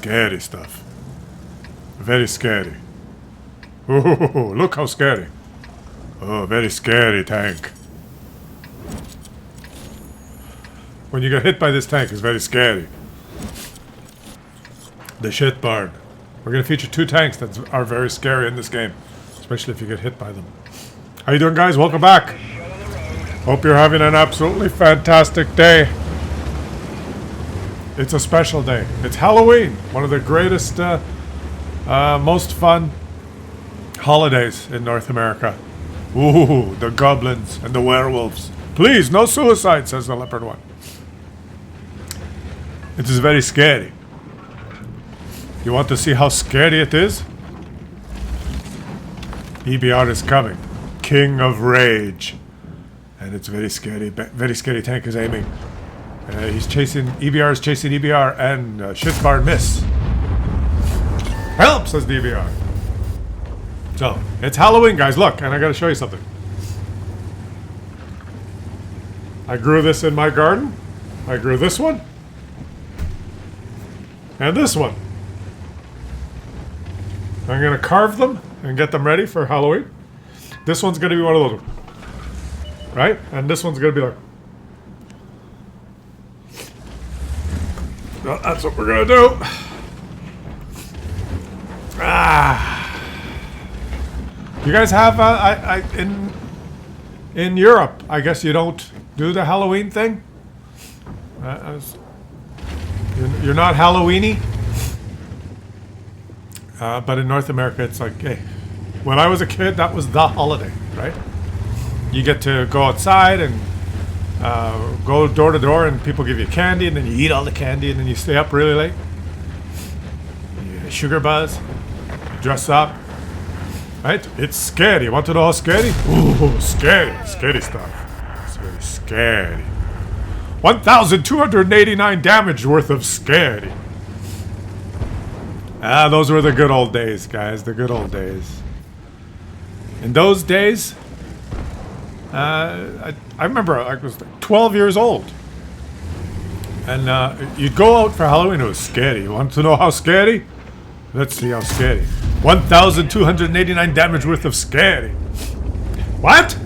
scary stuff. Very scary. Oh, look how scary. Oh, very scary tank. When you get hit by this tank, it's very scary. The shit barn. We're going to feature 2 tanks that are very scary in this game. Especially if you get hit by them. How you doing, guys? Welcome back. Hope you're having an absolutely fantastic day. It's a special day. It's Halloween. One of the greatest, most fun holidays in North America. Ooh, the goblins and the werewolves. Please, no suicide, says the leopard one. It is very scary. You want to see how scary it is? EBR is coming. King of Rage. And it's very scary. Very scary tank is aiming. He's chasing... EBR is chasing EBR and shit bar miss. Help, says the EBR. So, it's Halloween, guys. Look, and I gotta show you something. I grew this in my garden. I grew this one. And this one. I'm gonna carve them and get them ready for Halloween. This one's gonna be one of those. Right? And this one's gonna be like... Well, that's what we're gonna do. You guys have in Europe, I guess you don't do the Halloween thing. You're not Halloweeny. But in North America, it's like, hey, when I was a kid, that was the holiday, right? You get to go outside and go door to door, and people give you candy, and then you eat all the candy, and then you stay up really late. You sugar buzz, dress up, right? It's scary. You want to know how scary? Ooh, scary. Scary stuff. It's very scary. 1,289 damage worth of scary. Those were the good old days, guys. The good old days. In those days, I remember I was like 12 years old. And you'd go out for Halloween. It was scary. You want to know how scary? Let's see how scary. 1,289 damage worth of scary. What?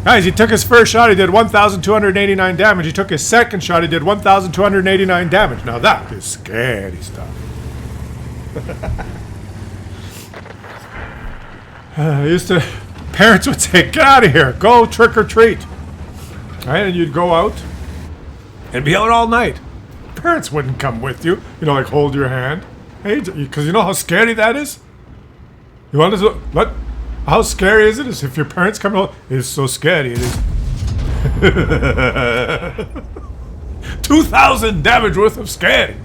Guys, he took his first shot. He did 1,289 damage. He took his second shot. He did 1,289 damage. Now that is scary stuff. Parents would say, get out of here, go trick or treat. Right? And you'd go out and be out all night. Parents wouldn't come with you, like hold your hand. Hey, because you know how scary that is? You want to, what? How scary is it? Is if your parents come out, it's so scary, it is. 2,000 damage worth of scary.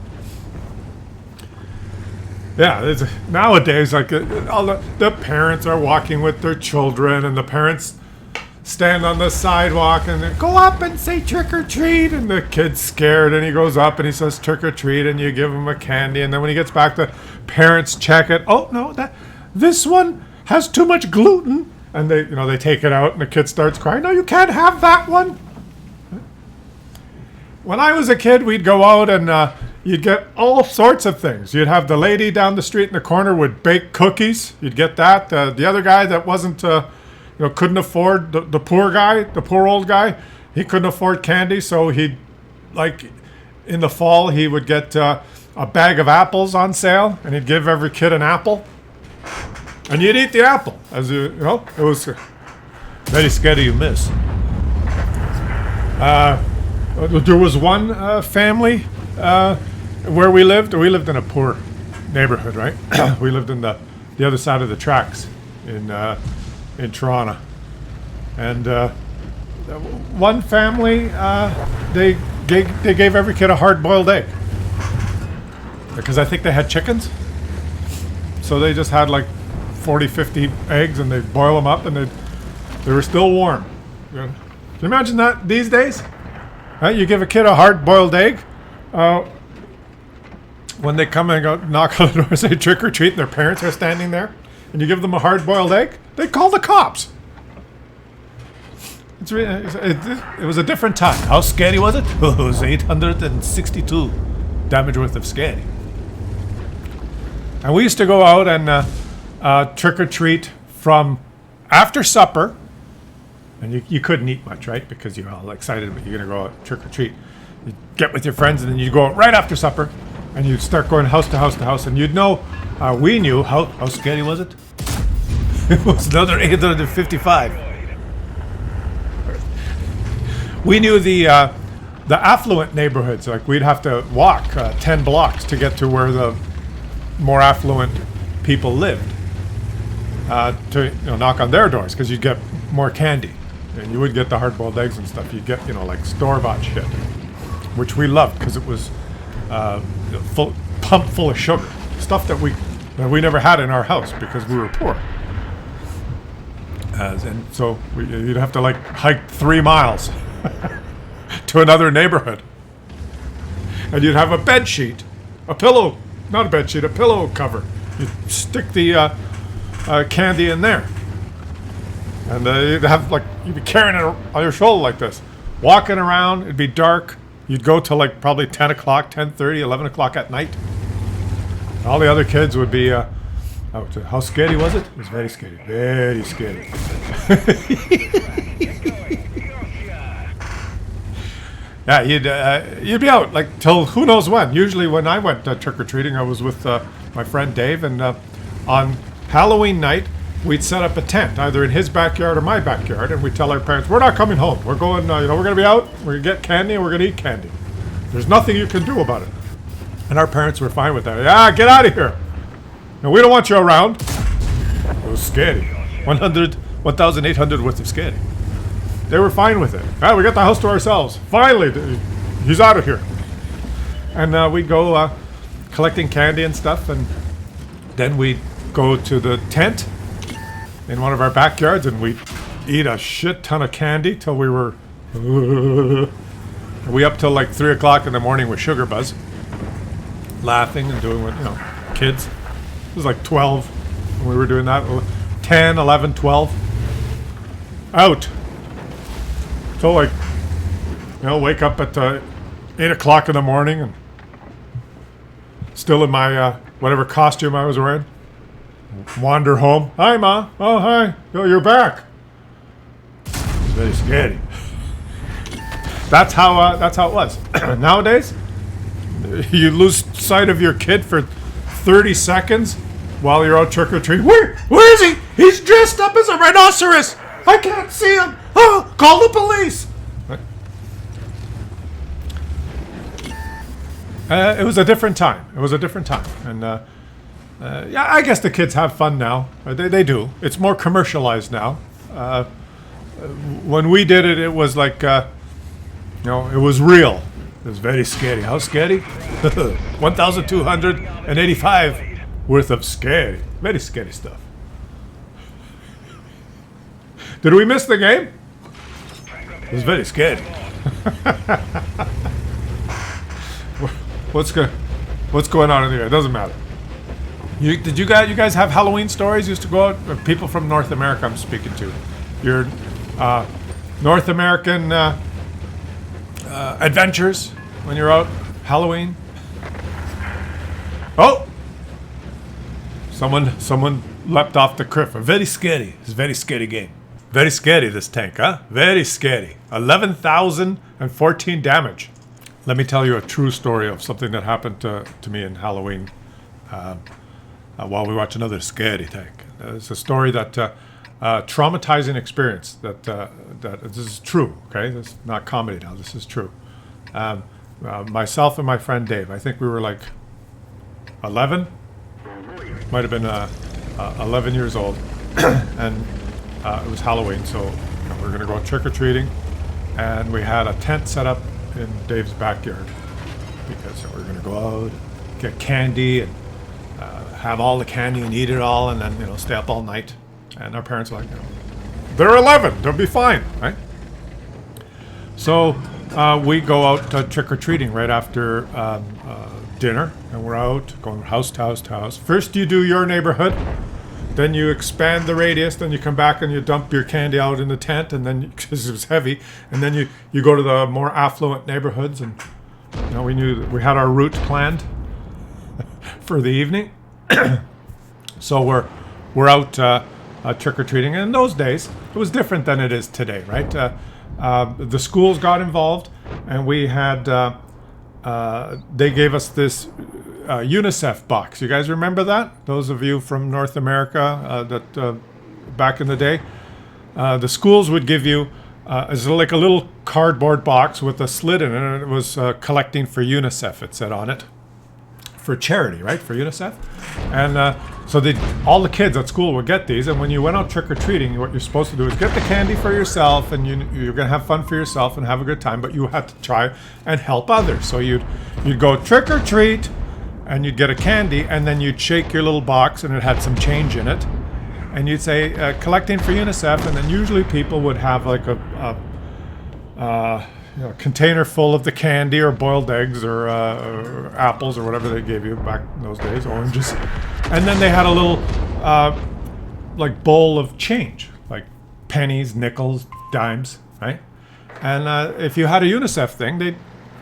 Yeah, nowadays, like all the parents are walking with their children, and the parents stand on the sidewalk and they go up and say trick or treat, and the kid's scared, and he goes up and he says trick or treat, and you give him a candy, and then when he gets back, the parents check it. Oh no, this one has too much gluten, and they take it out, and the kid starts crying. No, you can't have that one. When I was a kid, we'd go out and you'd get all sorts of things. You'd have the lady down the street in the corner would bake cookies. You'd get that. The other guy that wasn't, couldn't afford, the poor guy, the poor old guy, he couldn't afford candy, so he'd, like, in the fall, he would get a bag of apples on sale, and he'd give every kid an apple. And you'd eat the apple, it was very scary you miss. There was one family where we lived in a poor neighborhood, right? We lived in the other side of the tracks in Toronto. And one family, they gave every kid a hard-boiled egg. Because I think they had chickens. So they just had like 40, 50 eggs, and they'd boil them up, and they were still warm. Can you imagine that these days? Right? You give a kid a hard-boiled egg, when they come and go knock on the door and say trick or treat, and their parents are standing there, and you give them a hard-boiled egg, they call the cops. It was a different time. How scary was it? Oh, it was 862. damage worth of scary. And we used to go out and trick or treat from after supper. And you couldn't eat much, right? Because you're all excited, but you're going to go out trick or treat. You get with your friends, and then you go out right after supper, and you start going house to house to house. And you'd know, we knew, how scary was it? It was another 855. We knew the affluent neighborhoods. Like, we'd have to walk 10 blocks to get to where the more affluent people lived, to knock on their doors, because you'd get more candy. And you would get the hard-boiled eggs and stuff. You'd get, like store-bought shit, which we loved because it was pumped full of sugar. Stuff that we never had in our house because we were poor. And so you'd have to hike 3 miles to another neighborhood. And you'd have a bed sheet, a pillow, not a bed sheet, a pillow cover. You'd stick the candy in there. And you'd be carrying it on your shoulder like this. Walking around, it'd be dark. You'd go till probably 10 o'clock, 10:30, 11 o'clock at night. And all the other kids would be, how scary was it? It was very scary. Very scary. Yeah, you'd be out till who knows when. Usually when I went trick-or-treating, I was with my friend Dave, and on Halloween night, we'd set up a tent, either in his backyard or my backyard, and we'd tell our parents, we're not coming home. We're going, we're going to be out, we're going to get candy, and we're going to eat candy. There's nothing you can do about it. And our parents were fine with that. Yeah, get out of here. No, we don't want you around. It was scary. 1,800 worth of scary. They were fine with it. Ah, we got the house to ourselves. Finally, he's out of here. And we'd go collecting candy and stuff, and then we'd go to the tent in one of our backyards, and we'd eat a shit ton of candy till we were we up till 3 o'clock in the morning with sugar buzz, laughing and doing what kids. It was 12 when we were doing that. 10, 11, 12 out till wake up at 8 o'clock in the morning and still in my whatever costume I was wearing. Wander home. Hi, Ma. Oh, hi. Oh, you're back. It's very scary. That's how it was. Nowadays, you lose sight of your kid for 30 seconds while you're out trick-or-treating. Where is he? He's dressed up as a rhinoceros. I can't see him. Oh, call the police. It was a different time. And yeah, I guess the kids have fun now. They do. It's more commercialized now. When we did it, it was it was real. It was very scary. How scary? 1,285 worth of scary. Very scary stuff. Did we miss the game? It was very scary. What's going on in here? It doesn't matter. You guys have Halloween stories? You used to go out. People from North America I'm speaking to. Your North American adventures when you're out Halloween. Oh! Someone leapt off the cliff. Very scary. It's a very scary game. Very scary, this tank, huh? Very scary. 11,014 damage. Let me tell you a true story of something that happened to me in Halloween while we watch another scary tank. It's a story that traumatizing experience that this is true. Okay, this is not comedy now. This is true. Myself and my friend Dave. I think we were 11. Might have been 11 years old, and it was Halloween. So we were going to go trick or treating, and we had a tent set up in Dave's backyard because we were going to go out, get candy, and have all the candy and eat it all, and then stay up all night. And our parents were like, they're 11, they'll be fine, right? So we go out trick-or-treating right after dinner, and we're out going house to house to house. First you do your neighborhood, then you expand the radius, then you come back and you dump your candy out in the tent, and then because it was heavy, and then you go to the more affluent neighborhoods and You know, we knew that we had our route planned for the evening. So we're out trick or treating. And in those days, it was different than it is today, right? The schools got involved, and we had they gave us this UNICEF box. You guys remember that? Those of you from North America that back in the day, the schools would give you it's like a little cardboard box with a slit in it, and it was collecting for UNICEF. It said on it, for charity, right? For UNICEF, and so all the kids at school would get these. And when you went out trick or treating, what you're supposed to do is get the candy for yourself, and you're gonna have fun for yourself and have a good time. But you had to try and help others. So you'd go trick or treat, and you'd get a candy, and then you'd shake your little box, and it had some change in it. And you'd say, collecting for UNICEF, and then usually people would have like a container full of the candy or boiled eggs or apples or whatever they gave you back in those days, oranges. And then they had a little like bowl of change, like pennies, nickels, dimes, right? And if you had a UNICEF thing, they'd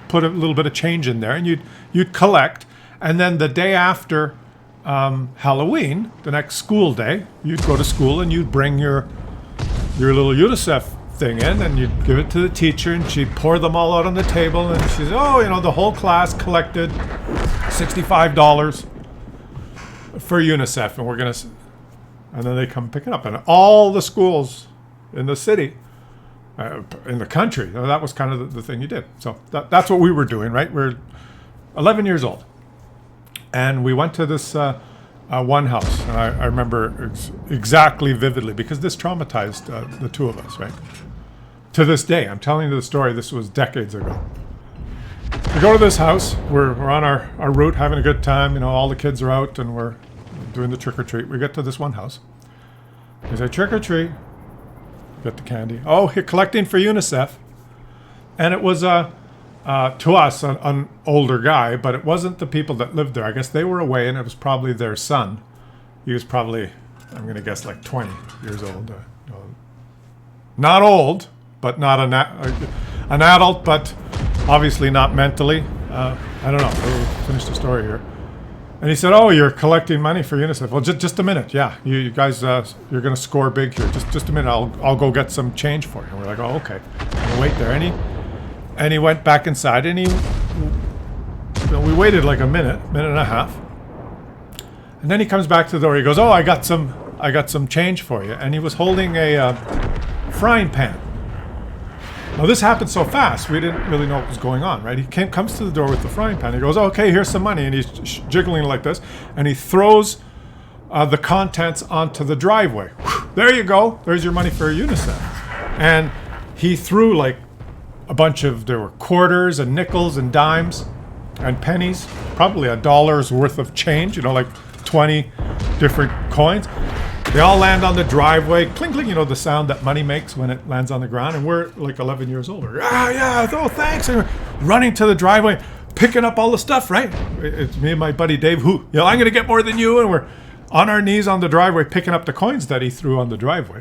put a little bit of change in there, and you'd collect. And then the day after Halloween, the next school day, you'd go to school and you'd bring your little UNICEF thing in, and you'd give it to the teacher, and she'd pour them all out on the table, and she'd say, oh, the whole class collected $65 for UNICEF, and then they come pick it up. And all the schools in the city, in the country, that was kind of the thing you did. So that's what we were doing, right? We're 11 years old. And we went to this one house, and I remember exactly vividly, because this traumatized the two of us, right? To this day, I'm telling you the story, this was decades ago. We go to this house, we're on our route, having a good time, all the kids are out, and we're doing the trick-or-treat. We get to this one house. We say, trick-or-treat, get the candy. Oh, you're collecting for UNICEF. And it was to us, an older guy, but it wasn't the people that lived there. I guess they were away, and it was probably their son. He was probably, I'm going to guess, like 20 years old. Not old, but not an adult, but obviously not mentally. I don't know. We'll finish the story here. And he said, oh, you're collecting money for UNICEF. Well, just a minute. Yeah, you guys, you're going to score big here. Just a minute. I'll go get some change for you. And we're like, oh, okay. We'll wait there. And he went back inside, and we waited like a minute and a half. And then he comes back to the door. He goes, oh, I got some change for you. And he was holding a frying pan. Now, this happened so fast, we didn't really know what was going on, right? He comes to the door with the frying pan. He goes, okay, here's some money. And he's jiggling like this. And he throws the contents onto the driveway. There you go. There's your money for UNICEF. And he threw like there were quarters and nickels and dimes and pennies, probably $1's worth of change, like 20 different coins. They all land on the driveway, clink, clink, the sound that money makes when it lands on the ground. And we're like 11 years old. Yeah, oh, thanks. And we're running to the driveway, picking up all the stuff, right? It's me and my buddy Dave, I'm going to get more than you. And we're on our knees on the driveway, picking up the coins that he threw on the driveway.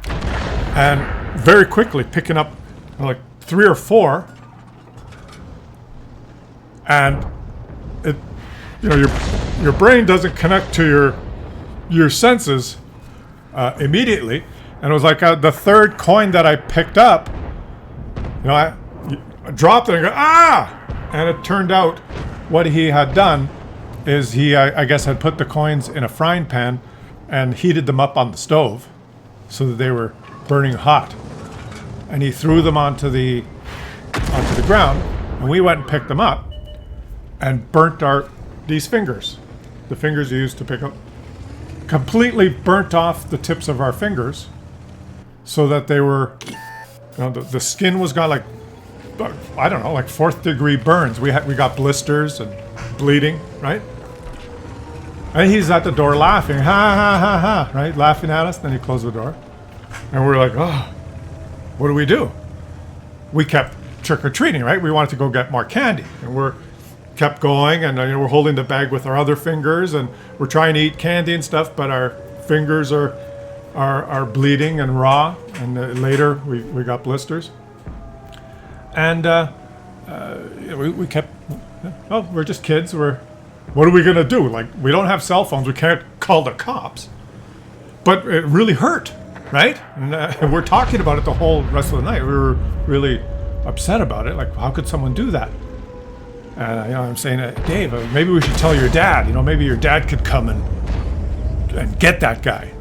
And very quickly picking up like 3 or 4, and it, your brain doesn't connect to your senses immediately, and it was like the third coin that I picked up, I dropped it and I go, and it turned out what he had done is he, I guess, had put the coins in a frying pan and heated them up on the stove so that they were burning hot. And he threw them onto the ground, and we went and picked them up and burnt these fingers. The fingers you used to pick up. Completely burnt off the tips of our fingers so that they were, the skin was gone, like, I don't know, like 4th degree burns. We got blisters and bleeding, right? And he's at the door laughing, ha, ha, ha, ha, right? Laughing at us. Then he closed the door. And we're like, oh, what do we do? We kept trick-or-treating, right? We wanted to go get more candy. And we're kept going, and we're holding the bag with our other fingers, and we're trying to eat candy and stuff, but our fingers are bleeding and raw, and later we got blisters. And we kept, oh, we're just kids. What are we going to do? Like, we don't have cell phones. We can't call the cops. But it really hurt, right? And we're talking about it the whole rest of the night. We were really upset about it. Like, how could someone do that? And I'm saying, Dave, maybe we should tell your dad. Maybe your dad could come and get that guy.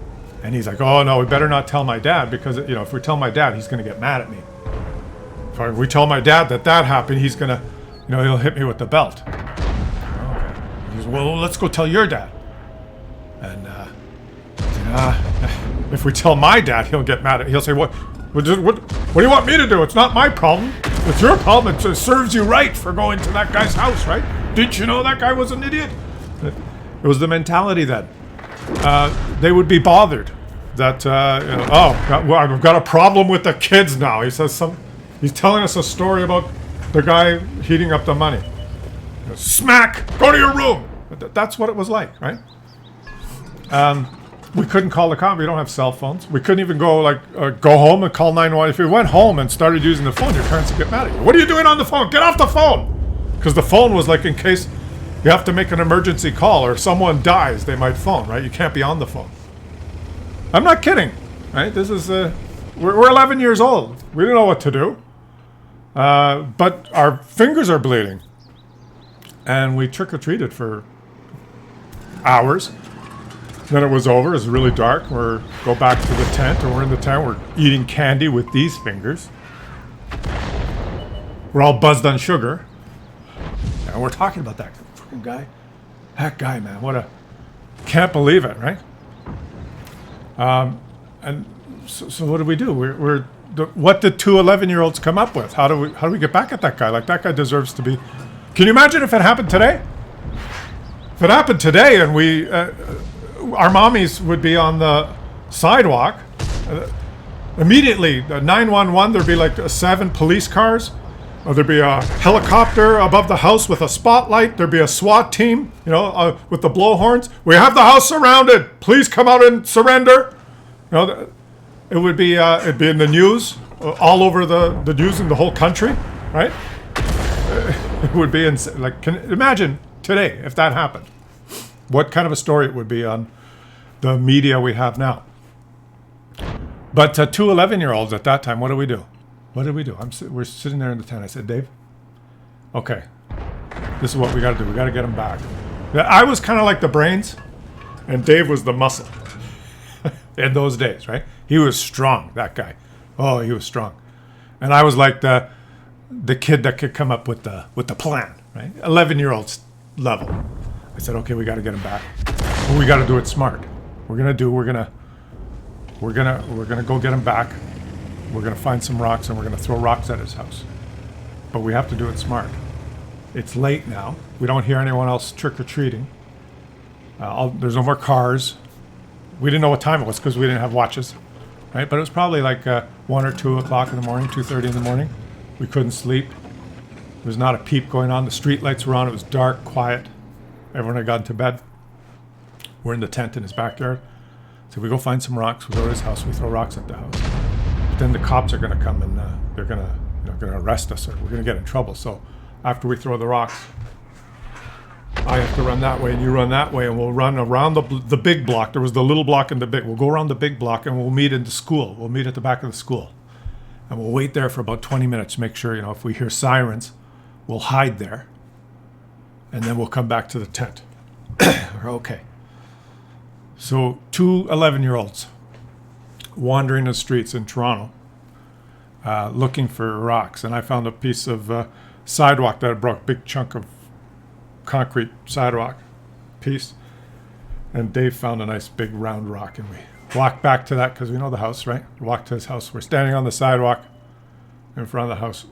And he's like, oh no, we better not tell my dad, because if we tell my dad, he's going to get mad at me. If we tell my dad that happened, he's going to, he'll hit me with the belt. Okay. He goes, well, let's go tell your dad. And if we tell my dad, he'll get mad at me. He'll say, what do you want me to do? It's not my problem. It's your problem. It serves you right for going to that guy's house, right? Didn't you know that guy was an idiot? It was the mentality then. They would be bothered that, I've got a problem with the kids now. He says he's telling us a story about the guy heating up the money. Smack! Go to your room! That's what it was like, right? We couldn't call the cops. We don't have cell phones. We couldn't even go home and call 911. If you went home and started using the phone, your parents would get mad at you. What are you doing on the phone? Get off the phone! Because the phone was like in case you have to make an emergency call or someone dies, they might phone, right? You can't be on the phone. I'm not kidding, right? This is we're 11 years old. We don't know what to do, but our fingers are bleeding, and we trick or treated for hours. Then it was over. It was really dark. We go back to the tent, and we're in the tent. We're eating candy with these fingers. We're all buzzed on sugar, and we're talking about that fucking guy. That guy, man, can't believe it, right? And so what do we do? What did two 11-year-olds come up with? How do we get back at that guy? Like, that guy deserves to be. Can you imagine if it happened today? If it happened today, and our mommies would be on the sidewalk. Immediately, 911, there'd be like 7 police cars. Or there'd be a helicopter above the house with a spotlight. There'd be a SWAT team, with the blowhorns. We have the house surrounded. Please come out and surrender. It would be it'd be in the news, all over the news in the whole country, right? It would be imagine today if that happened. What kind of a story it would be on the media we have now. But two 11-year-olds at that time, what do we do? What did we do? We're sitting there in the tent. I said, Dave, okay, this is what we got to do. We got to get him back. I was kind of like the brains, and Dave was the muscle in those days, right? He was strong, that guy. Oh, he was strong. And I was like the kid that could come up with the plan, right? 11-year-olds level. I said, okay, we got to get him back. But we got to do it smart. We're gonna go get him back. We're gonna find some rocks and we're gonna throw rocks at his house. But we have to do it smart. It's late now. We don't hear anyone else trick-or-treating. There's no more cars. We didn't know what time it was because we didn't have watches, right? But it was probably like 1 or 2 o'clock in the morning, 2:30 in the morning. We couldn't sleep. There was not a peep going on. The street lights were on. It was dark, quiet. Everyone had gone to bed. We're in the tent in his backyard. So we go find some rocks. We go to his house. We throw rocks at the house. But then the cops are going to come and they're going to arrest us, or we're going to get in trouble. So after we throw the rocks, I have to run that way and you run that way, and we'll run around the big block. There was the little block and the big. We'll go around the big block and we'll meet in the school. We'll meet at the back of the school. And we'll wait there for about 20 minutes to make sure, if we hear sirens, we'll hide there. And then we'll come back to the tent. Okay. So 2 11-year-olds wandering the streets in Toronto, looking for rocks. And I found a piece of sidewalk that had broke, a big chunk of concrete sidewalk piece. And Dave found a nice big round rock, and we walked back to that because we know the house, right? We walked to his house. We're standing on the sidewalk in front of the house.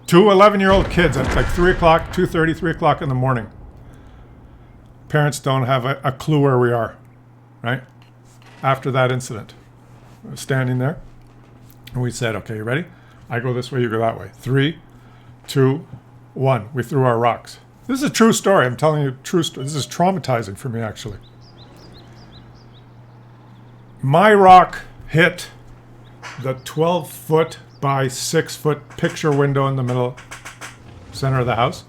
2 11-year-old kids at like 3 o'clock, 2:30, 3 o'clock in the morning. Parents don't have a clue where we are, right? After that incident. We're standing there, and we said, okay, you ready? I go this way, you go that way. 3, 2, 1. We threw our rocks. This is a true story. I'm telling you, true story. This is traumatizing for me, actually. My rock hit the 12-foot by 6-foot picture window in the middle center of the house,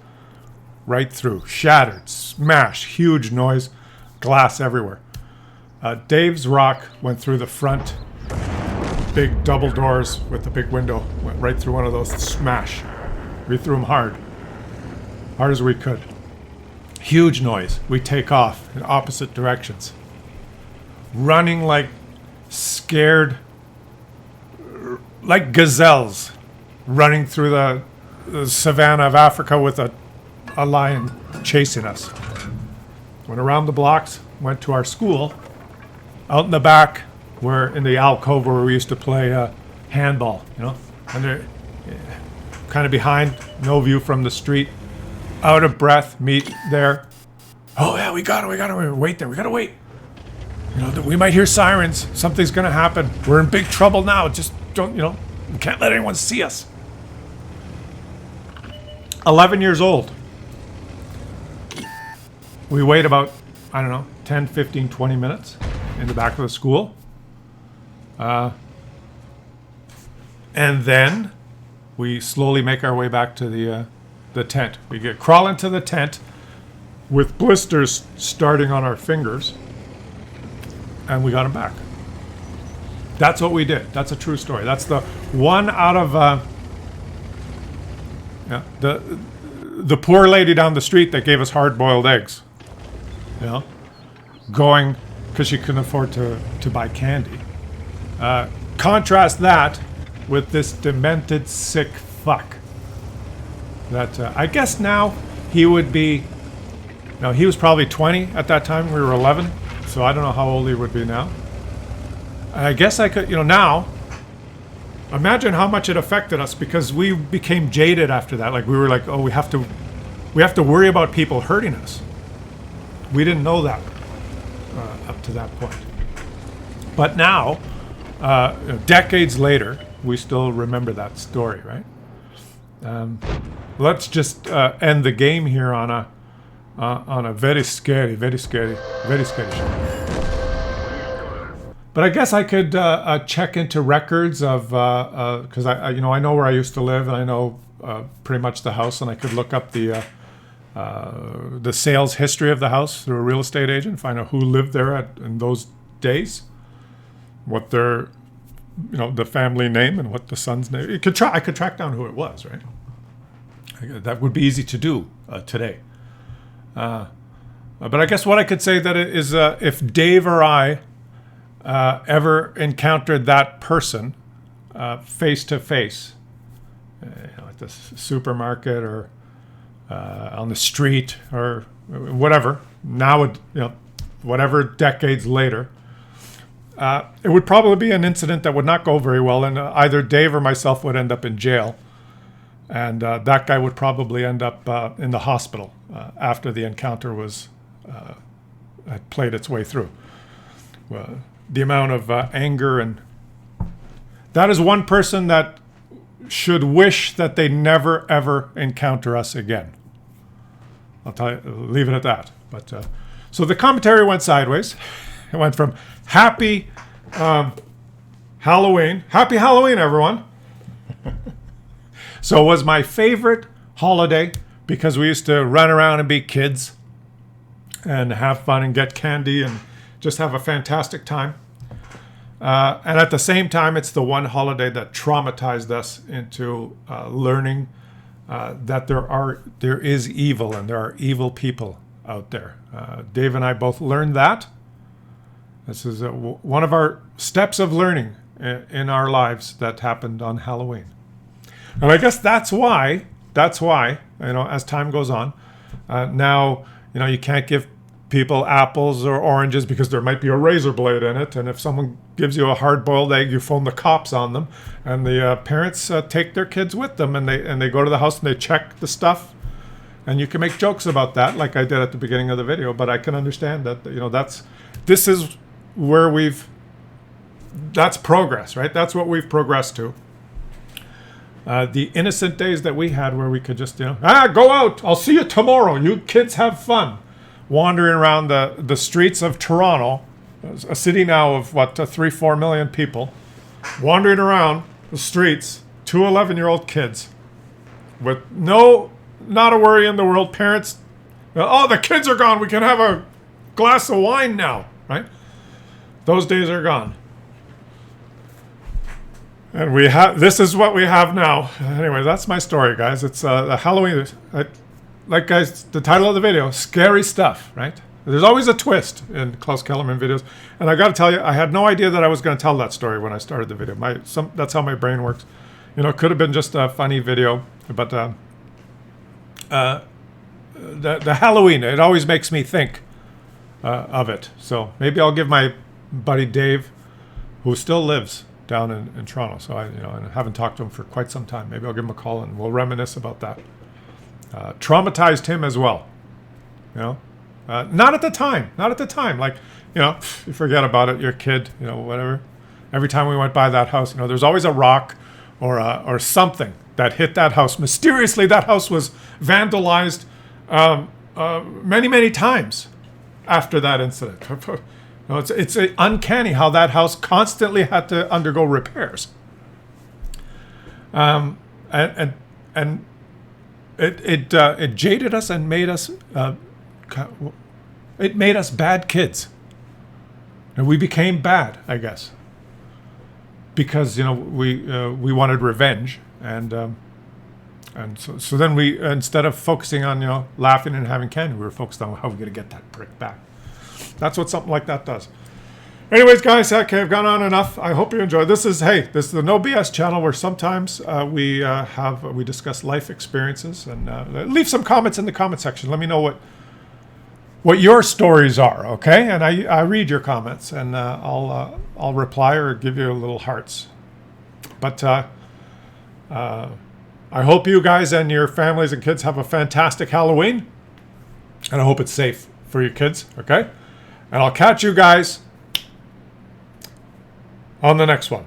right through, shattered, smashed, huge noise, glass everywhere. Dave's rock went through the front, big double doors with the big window, went right through one of those, smash. We threw them hard as we could. Huge noise. We take off in opposite directions, running like scared, like gazelles, running through the savannah of Africa with a lion chasing us. Went around the blocks, went to our school, out in the back, where in the alcove where we used to play handball, under, kind of behind, no view from the street, out of breath, meet there. Oh yeah, we got it. Wait there, we gotta wait. We might hear sirens. Something's gonna happen. We're in big trouble now. Just don't, we can't let anyone see us. 11 years old. We wait about, 10, 15, 20 minutes in the back of the school. And then we slowly make our way back to the tent. We crawl into the tent with blisters starting on our fingers, and we got them back. That's what we did. That's a true story. That's the one out of the poor lady down the street that gave us hard-boiled eggs. Going because she couldn't afford to buy candy. Contrast that with this demented, sick fuck. That I guess now he would be. No, he was probably 20 at that time. We were 11, so I don't know how old he would be now. I guess I could, now. Imagine how much it affected us, because we became jaded after that. Like we were like, oh, we have to worry about people hurting us. We didn't know that up to that point. But now, decades later, we still remember that story, right? Let's just end the game here on a very scary show. But I guess I could check into records of because I know where I used to live, and I know pretty much the house, and I could look up the sales history of the house through a real estate agent, find out who lived there in those days, what their the family name and what the son's name. I could track down who it was, right? That would be easy to do today. But I guess what I could say that is if Dave or I ever encountered that person face to face, at the supermarket or on the street or whatever, now whatever decades later, it would probably be an incident that would not go very well, and either Dave or myself would end up in jail, and that guy would probably end up in the hospital after the encounter had played its way through. The amount of anger, and that is one person that should wish that they never ever encounter us again. I'll tell you, leave it at that. But so the commentary went sideways. It went from happy Halloween, happy Halloween, everyone. So it was my favorite holiday because we used to run around and be kids and have fun and get candy and just have a fantastic time. And at the same time, it's the one holiday that traumatized us into learning that there is evil, and there are evil people out there. Dave and I both learned that. This is one of our steps of learning in our lives that happened on Halloween. And I guess that's why, as time goes on, now, you can't give people apples or oranges because there might be a razor blade in it. And if someone gives you a hard-boiled egg, you phone the cops on them. And the parents take their kids with them, and they go to the house and they check the stuff. And you can make jokes about that, like I did at the beginning of the video. But I can understand that, this is where that's progress, right? That's what we've progressed to. The innocent days that we had where we could just, go out. I'll see you tomorrow. You kids have fun. Wandering around the streets of Toronto, a city now of 3-4 million people, wandering around the streets, 2 11-year-old kids with no not a worry in the world. Parents, oh, the kids are gone. We can have a glass of wine now, right? Those days are gone. And this is what we have now. Anyway, that's my story, guys. It's the Halloween. Like, guys, the title of the video, scary stuff, right? There's always a twist in Klaus Kellerman videos. And I got to tell you, I had no idea that I was going to tell that story when I started the video. That's how my brain works. You know, it could have been just a funny video, but the Halloween, it always makes me think of it. So maybe I'll give my buddy Dave, who still lives down in Toronto. So I haven't talked to him for quite some time. Maybe I'll give him a call and we'll reminisce about that. Traumatized him as well. You know, not at the time. Like, you know, you forget about it. You're a kid. You know, whatever. Every time we went by that house, you know, there's always a rock or something that hit that house. Mysteriously, that house was vandalized many times after that incident. No, it's uncanny how that house constantly had to undergo repairs. And it jaded us and made us it made us bad kids. And we became bad, I guess, because, you know, we wanted revenge, and so then we, instead of focusing on, you know, laughing and having candy, we were focused on how we're going to get that prick back. That's what something like that does. Anyways, guys, okay, I've gone on enough. I hope you enjoyed. This is the No BS channel, where sometimes we discuss life experiences, and leave some comments in the comment section. Let me know what your stories are, okay? And I read your comments, and I'll reply or give you little hearts. But I hope you guys and your families and kids have a fantastic Halloween, and I hope it's safe for your kids, okay? And I'll catch you guys on the next one.